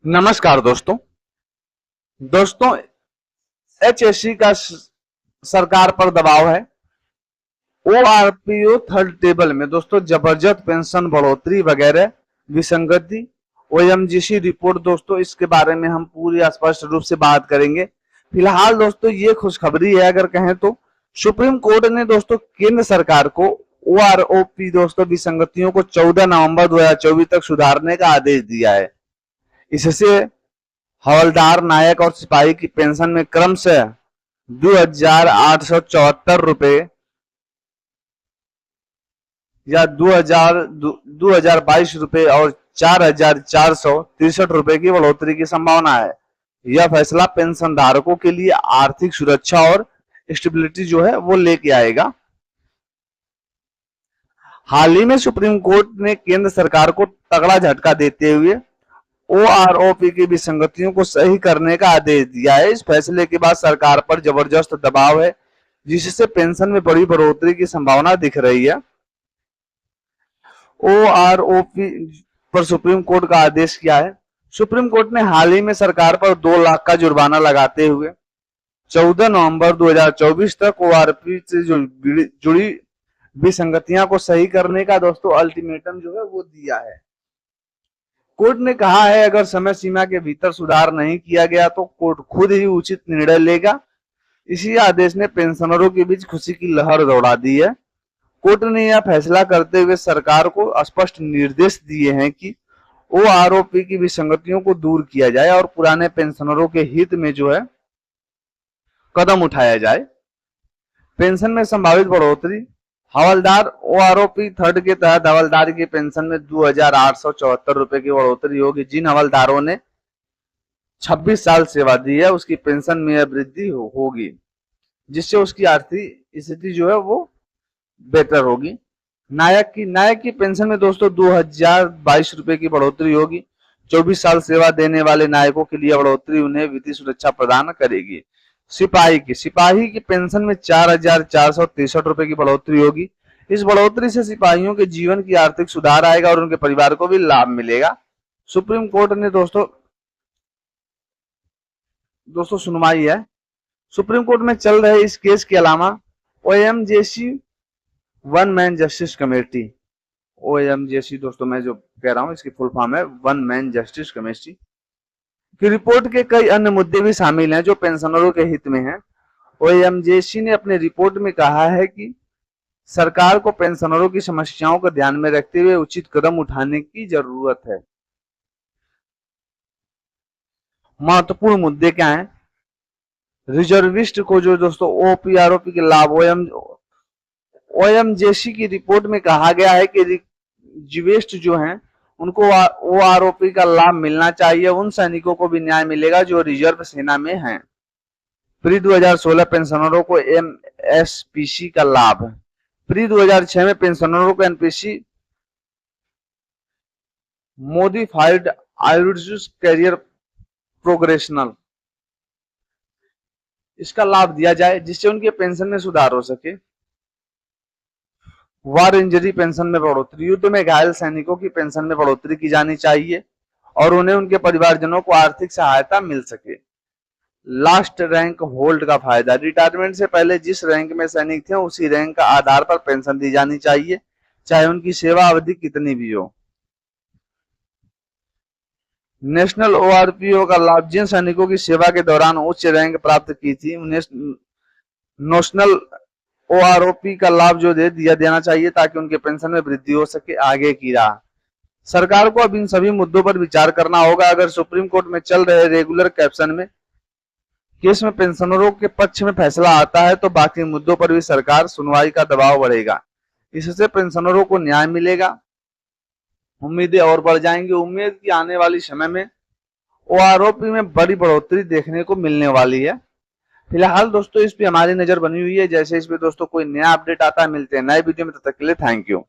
नमस्कार दोस्तों। एचएससी का सरकार पर दबाव है। ओआरपीओ थर्ड टेबल में दोस्तों जबरदस्त पेंशन बढ़ोतरी वगैरह विसंगति। ओएमजीसी रिपोर्ट दोस्तों, इसके बारे में हम पूरी स्पष्ट रूप से बात करेंगे। फिलहाल दोस्तों ये खुशखबरी है, अगर कहें तो सुप्रीम कोर्ट ने दोस्तों केंद्र सरकार को ओआरओपी दोस्तों विसंगतियों को 14 नवंबर 2024 तक सुधारने का आदेश दिया है। इससे हवलदार, नायक और सिपाही की पेंशन में क्रमशः 2,874 रुपए या 2,22 रुपए और 4,463 रुपए की बढ़ोतरी की संभावना है। यह फैसला पेंशन धारकों के लिए आर्थिक सुरक्षा और स्टेबिलिटी जो है वो लेके आएगा। हाल ही में सुप्रीम कोर्ट ने केंद्र सरकार को तगड़ा झटका देते हुए ओआरओपी की विसंगतियों को सही करने का आदेश दिया है। इस फैसले के बाद सरकार पर जबरदस्त दबाव है, जिससे पेंशन में बड़ी बढ़ोतरी की संभावना दिख रही है। ओआरओपी पर सुप्रीम कोर्ट का आदेश क्या है? सुप्रीम कोर्ट ने हाल ही में सरकार पर 2 लाख का जुर्माना लगाते हुए 14 नवंबर 2024 तक ओआरओपी से जुड़ी विसंगतियां को सही करने का दोस्तों अल्टीमेटम जो है वो दिया है। कोर्ट ने कहा है अगर समय सीमा के भीतर सुधार नहीं किया गया तो कोर्ट खुद ही उचित निर्णय लेगा। इसी आदेश ने पेंशनरों के बीच खुशी की लहर दौड़ा दी है। कोर्ट ने यह फैसला करते हुए सरकार को स्पष्ट निर्देश दिए हैं कि ओआरओपी की विसंगतियों को दूर किया जाए और पुराने पेंशनरों के हित में जो है कदम उठाया जाए। पेंशन में संभावित बढ़ोतरी। हवलदार ओआरओपी थर्ड के तहत हवलदार की पेंशन में 2,874 रुपए की बढ़ोतरी होगी। जिन हवलदारों ने 26 साल सेवा दी है उसकी पेंशन में यह वृद्धि होगी, जिससे उसकी आर्थिक स्थिति जो है वो बेटर होगी। नायक की पेंशन में दोस्तों 2,022 रुपए की बढ़ोतरी होगी। 24 साल सेवा देने वाले नायकों के लिए बढ़ोतरी उन्हें वित्तीय सुरक्षा प्रदान करेगी। सिपाही की पेंशन में 4,463 रुपए की बढ़ोतरी होगी। इस बढ़ोतरी से सिपाहियों के जीवन की आर्थिक सुधार आएगा और उनके परिवार को भी लाभ मिलेगा। सुप्रीम कोर्ट ने दोस्तों सुनवाई है। सुप्रीम कोर्ट में चल रहे इस केस के अलावा ओएमजेसी वन मैन जस्टिस कमेटी, ओएमजेसी दोस्तों मैं जो कह रहा हूं इसकी फुल फॉर्म है वन मैन जस्टिस कमेटी की रिपोर्ट के कई अन्य मुद्दे भी शामिल हैं जो पेंशनरों के हित में हैं। ओएमजेसी ने अपनी रिपोर्ट में कहा है कि सरकार को पेंशनरों की समस्याओं को ध्यान में रखते हुए उचित कदम उठाने की जरूरत है। महत्वपूर्ण मुद्दे क्या हैं? रिजर्विस्ट को जो दोस्तों ओपीआरओपी के लाभ, ओएमजेसी की रिपोर्ट में कहा गया है कि रिजर्विस्ट जो हैं उनको ओआरओपी का लाभ मिलना चाहिए। उन सैनिकों को भी न्याय मिलेगा जो रिजर्व सेना में हैं। प्री 2016 पेंशनरों को एमएसपीसी का लाभ है। प्री 2006 में पेंशनरों को एनपीसी मॉडिफाइड आयुर्वेदिक कैरियर प्रोग्रेशनल इसका लाभ दिया जाए, जिससे उनके पेंशन में सुधार हो सके। वार इंजरी पेंशन में बढ़ोतरी। युद्ध में घायल सैनिकों की पेंशन में बढ़ोतरी की जानी चाहिए और उन्हें उनके परिवारजनों को आर्थिक सहायता मिल सके। लास्ट रैंक होल्ड का फायदा। रिटायरमेंट से पहले जिस रैंक में सैनिक थे उसी रैंक का आधार पर पेंशन दी जानी चाहिए, चाहे उनकी सेवा अवधि कितनी भी हो। नेशनल ओआरपीओ का लाभ। जिन सैनिकों की सेवा के दौरान उच्च रैंक प्राप्त की थी उन्हें नेशनल ओआरओपी का लाभ जो दिया देना चाहिए ताकि उनके पेंशन में वृद्धि हो सके। आगे की राह। सरकार को अब इन सभी मुद्दों पर विचार करना होगा। अगर सुप्रीम कोर्ट में चल रहे रेगुलर कैप्शन में केस में पेंशनरों के पक्ष में फैसला आता है तो बाकी मुद्दों पर भी सरकार सुनवाई का दबाव बढ़ेगा। इससे पेंशनरों को न्याय मिलेगा, उम्मीदें और बढ़ जाएंगी। उम्मीद की आने वाली समय में ओआरओपी में बड़ी बढ़ोतरी देखने को मिलने वाली है। फिलहाल दोस्तों इस पे हमारी नजर बनी हुई है। जैसे इस पे दोस्तों कोई नया अपडेट आता है मिलते हैं नए वीडियो में, तब तक के लिए थैंक यू।